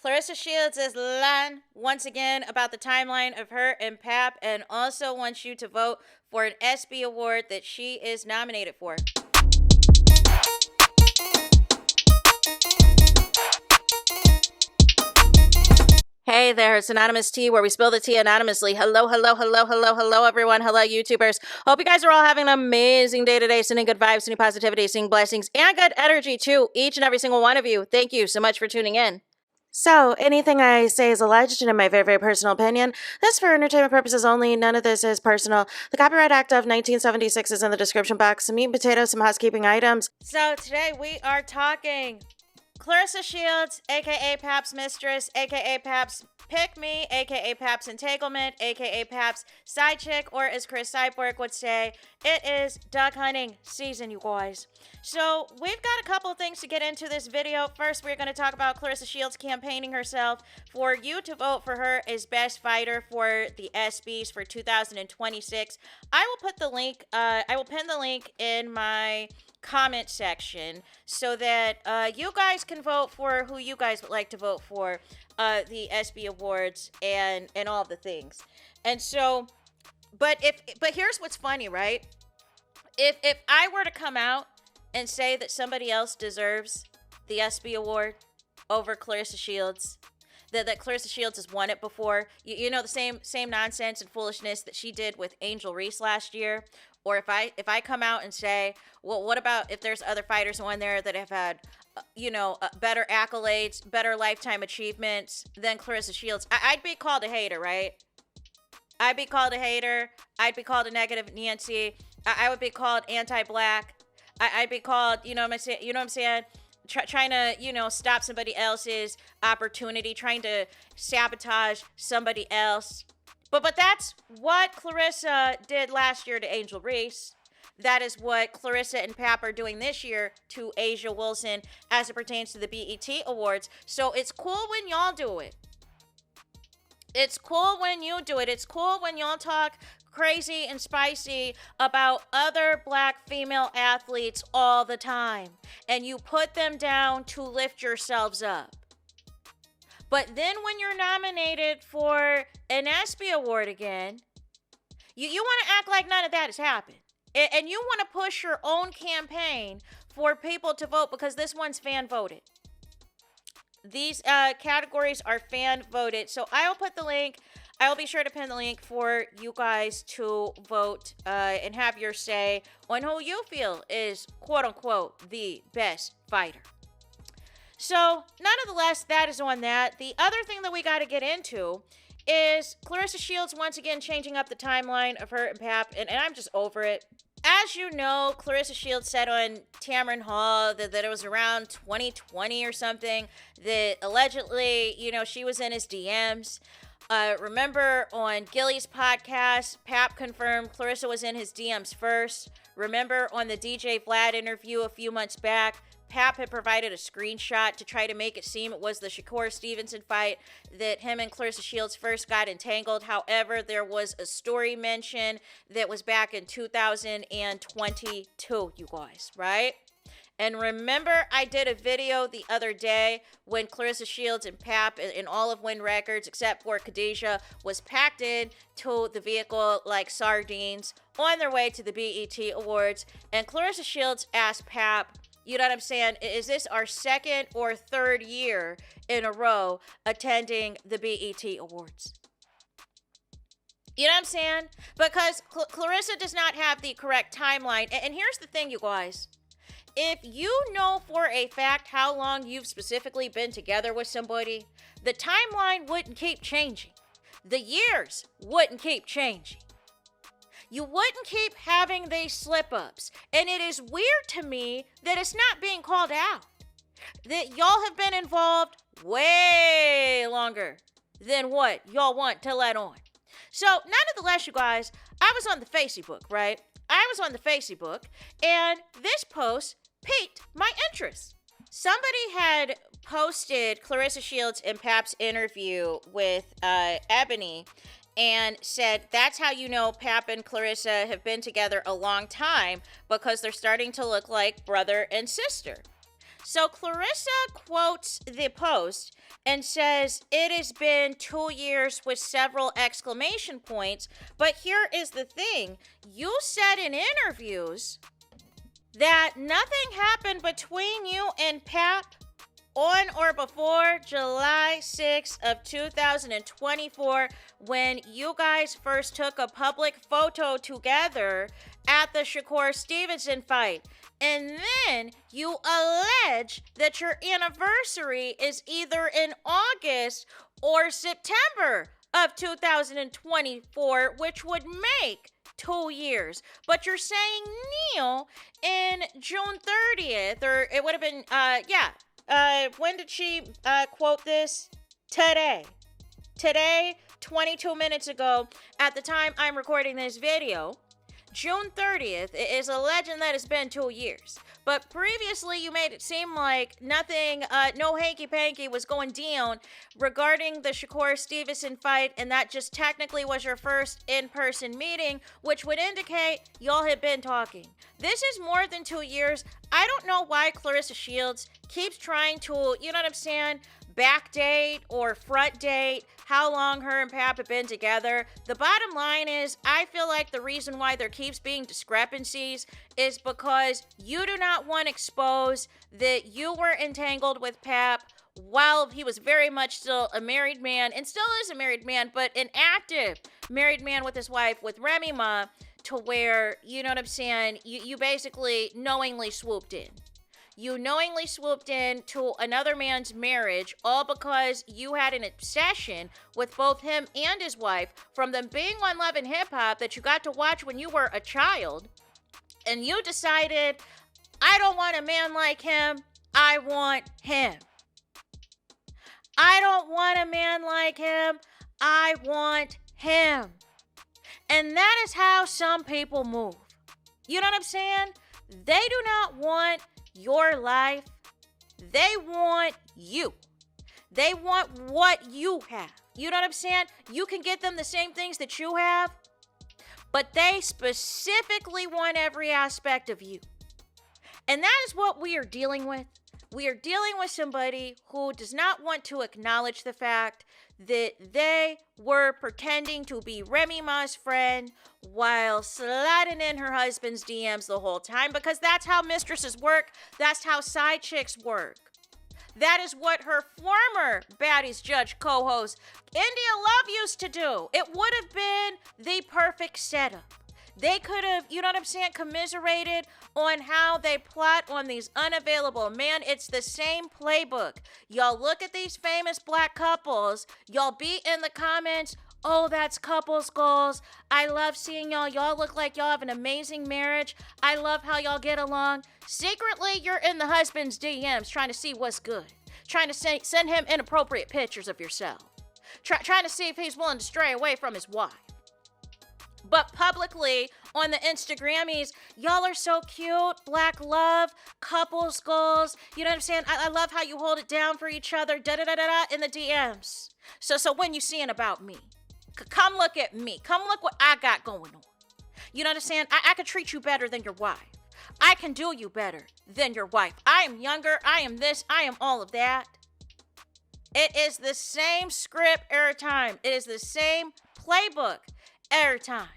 Claressa Shields is lying once again about the timeline of her and Pap, and also wants you to vote for an ESPY award that she is nominated for. Hey there, it's Anonymous Tea, where we spill the tea anonymously. Hello, hello, hello, hello, hello, everyone. Hello, YouTubers. Hope you guys are all having an amazing day today, sending good vibes, sending positivity, sending blessings, and good energy to each and every single one of you. Thank you so much for tuning in. So, anything I say is alleged and in my very, very personal opinion. This is for entertainment purposes only. None of this is personal. The Copyright Act of 1976 is in the description box. Some meat and potatoes, some housekeeping items. So, today we are talking Claressa Shields, aka Pap's mistress, aka Pap's pick me, aka Pap's entanglement, aka Pap's side chick, or as Chris Cyborg would say, it is duck hunting season, you guys. So we've got a couple of things to get into this video. First, we're going to talk about Claressa Shields campaigning herself for you to vote for her as best fighter for the ESPYs for 2026. I will put the link, I will pin the link in my comment section so that you guys can vote for who you guys would like to vote for the ESPY awards and all of the things. And so, but here's what's funny, right? If I were to come out and say that somebody else deserves the ESPY award over Claressa Shields, that Claressa Shields has won it before, you know, the same nonsense and foolishness that she did with Angel Reese last year. Or if I come out and say, well, what about if there's other fighters on there that have had, better accolades, better lifetime achievements than Claressa Shields? I'd be called a hater, right? I'd be called a hater. I'd be called a negative Nancy. I would be called anti-black. I'd be called, you know what I'm saying? Trying to, stop somebody else's opportunity, trying to sabotage somebody else. But that's what Claressa did last year to Angel Reese. That is what Claressa and Pap are doing this year to Asia Wilson as it pertains to the BET Awards. So it's cool when y'all do it. It's cool when you do it. It's cool when y'all talk crazy and spicy about other black female athletes all the time. And you put them down to lift yourselves up. But then when you're nominated for an ESPY award again, you want to act like none of that has happened. And you want to push your own campaign for people to vote because this one's fan voted. These categories are fan voted. So I'll put the link. I'll be sure to pin the link for you guys to vote and have your say on who you feel is, quote unquote, the best fighter. So, nonetheless, that is on that. The other thing that we got to get into is Claressa Shields once again changing up the timeline of her and Pap, and I'm just over it. As you know, Claressa Shields said on Tamron Hall that it was around 2020 or something that allegedly, she was in his DMs. Remember on Gilly's podcast, Pap confirmed Claressa was in his DMs first. Remember on the DJ Vlad interview a few months back, Pap had provided a screenshot to try to make it seem it was the Shakur Stevenson fight that him and Claressa Shields first got entangled. However, there was a story mention that was back in 2022, you guys, right? And remember, I did a video the other day when Claressa Shields and Pap and all of Win Records, except for Khadijah, was packed in to the vehicle like sardines on their way to the BET Awards. And Claressa Shields asked Pap, you know what I'm saying? Is this our second or third year in a row attending the BET Awards? You know what I'm saying? Because Claressa does not have the correct timeline. And here's the thing, you guys. If you know for a fact how long you've specifically been together with somebody, the timeline wouldn't keep changing. The years wouldn't keep changing. You wouldn't keep having these slip-ups. And it is weird to me that it's not being called out. That y'all have been involved way longer than what y'all want to let on. So, nonetheless, you guys, I was on the Facebook, right? I was on the Facebook, and this post piqued my interest. Somebody had posted Claressa Shields and Pap's interview with Ebony and said, that's how you know Pap and Claressa have been together a long time, because they're starting to look like brother and sister. So Claressa quotes the post and says, "It has been 2 years with several exclamation points." But here is the thing. You said in interviews that nothing happened between you and Pap on or before July 6th of 2024 when you guys first took a public photo together at the Shakur Stevenson fight. And then you allege that your anniversary is either in August or September of 2024, which would make 2 years. But you're saying Neil in June 30th, or it would have been, when did she quote this? Today, 22 minutes ago, at the time I'm recording this video, June 30th is a legend that it's been 2 years. But previously you made it seem like nothing, no hanky-panky was going down regarding the Shakur Stevenson fight, and that just technically was your first in-person meeting, which would indicate y'all had been talking. This is more than 2 years. I don't know why Claressa Shields keeps trying to, you know what I'm saying, backdate or front date how long her and Pap have been together. The bottom line is, I feel like the reason why there keeps being discrepancies is because you do not want to expose that you were entangled with Pap while he was very much still a married man, and still is a married man, but an active married man with his wife, with Remy Ma, to where, you know what I'm saying, you basically knowingly swooped in. You knowingly swooped in to another man's marriage, all because you had an obsession with both him and his wife from them being on Love and Hip Hop that you got to watch when you were a child. And you decided, I don't want a man like him, I want him. I don't want a man like him, I want him. And that is how some people move. You know what I'm saying? They do not want your life. They want you. They want what you have. You know what I'm saying? You can get them the same things that you have, but they specifically want every aspect of you. And that is what we are dealing with. We are dealing with somebody who does not want to acknowledge the fact that they were pretending to be Remy Ma's friend while sliding in her husband's DMs the whole time, because that's how mistresses work. That's how side chicks work. That is what her former Baddies Judge co-host India Love used to do. It would have been the perfect setup. They could have, you know what I'm saying, commiserated on how they plot on these unavailable men. It's the same playbook. Y'all look at these famous black couples. Y'all be in the comments, oh, that's couples goals. I love seeing y'all. Y'all look like y'all have an amazing marriage. I love how y'all get along. Secretly, you're in the husband's DMs trying to see what's good. Trying to send him inappropriate pictures of yourself. Trying to see if he's willing to stray away from his wife. But publicly on the Instagrammies, y'all are so cute. Black love, couples goals. You know what I'm saying? I love how you hold it down for each other. In the DMs. So when you seeing about me, come look at me. Come look what I got going on. You know what I'm saying? I can treat you better than your wife. I can do you better than your wife. I am younger. I am this. I am all of that. It is the same script every time. It is the same playbook every time.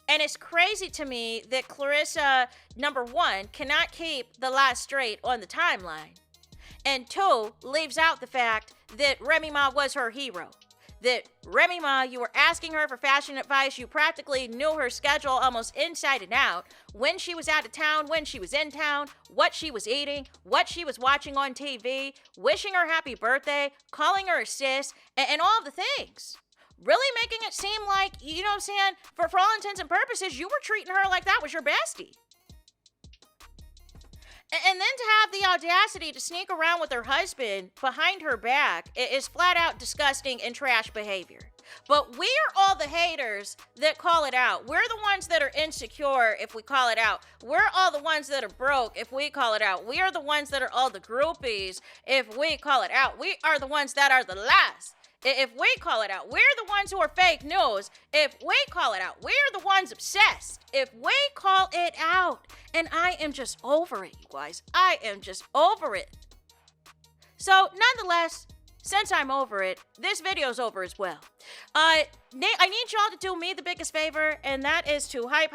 And it's crazy to me that Claressa, number one, cannot keep the lies straight on the timeline. And two, leaves out the fact that Remy Ma was her hero. That Remy Ma, you were asking her for fashion advice. You practically knew her schedule almost inside and out. When she was out of town, when she was in town, what she was eating, what she was watching on TV, wishing her happy birthday, calling her a sis, and all the things. Really making it seem like, you know what I'm saying, for all intents and purposes, you were treating her like that was your bestie. And then to have the audacity to sneak around with her husband behind her back is flat out disgusting and trash behavior. But we are all the haters that call it out. We're the ones that are insecure if we call it out. We're all the ones that are broke if we call it out. We are the ones that are all the groupies if we call it out. We are the ones that are the last If we call it out, we're the ones who are fake news. If we call it out, we're the ones obsessed. If we call it out, and I am just over it, you guys. I am just over it. So, nonetheless, since I'm over it, this video's over as well. I need y'all to do me the biggest favor, and that is to hype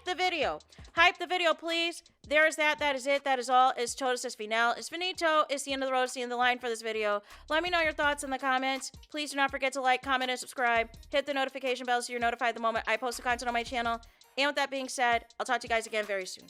the video. Hype the video, please. There is that. That is it. That is all. It's todos es final. It's finito. It's the end of the road. It's the end of the line for this video. Let me know your thoughts in the comments. Please do not forget to like, comment, and subscribe. Hit the notification bell so you're notified the moment I post the content on my channel. And with that being said, I'll talk to you guys again very soon.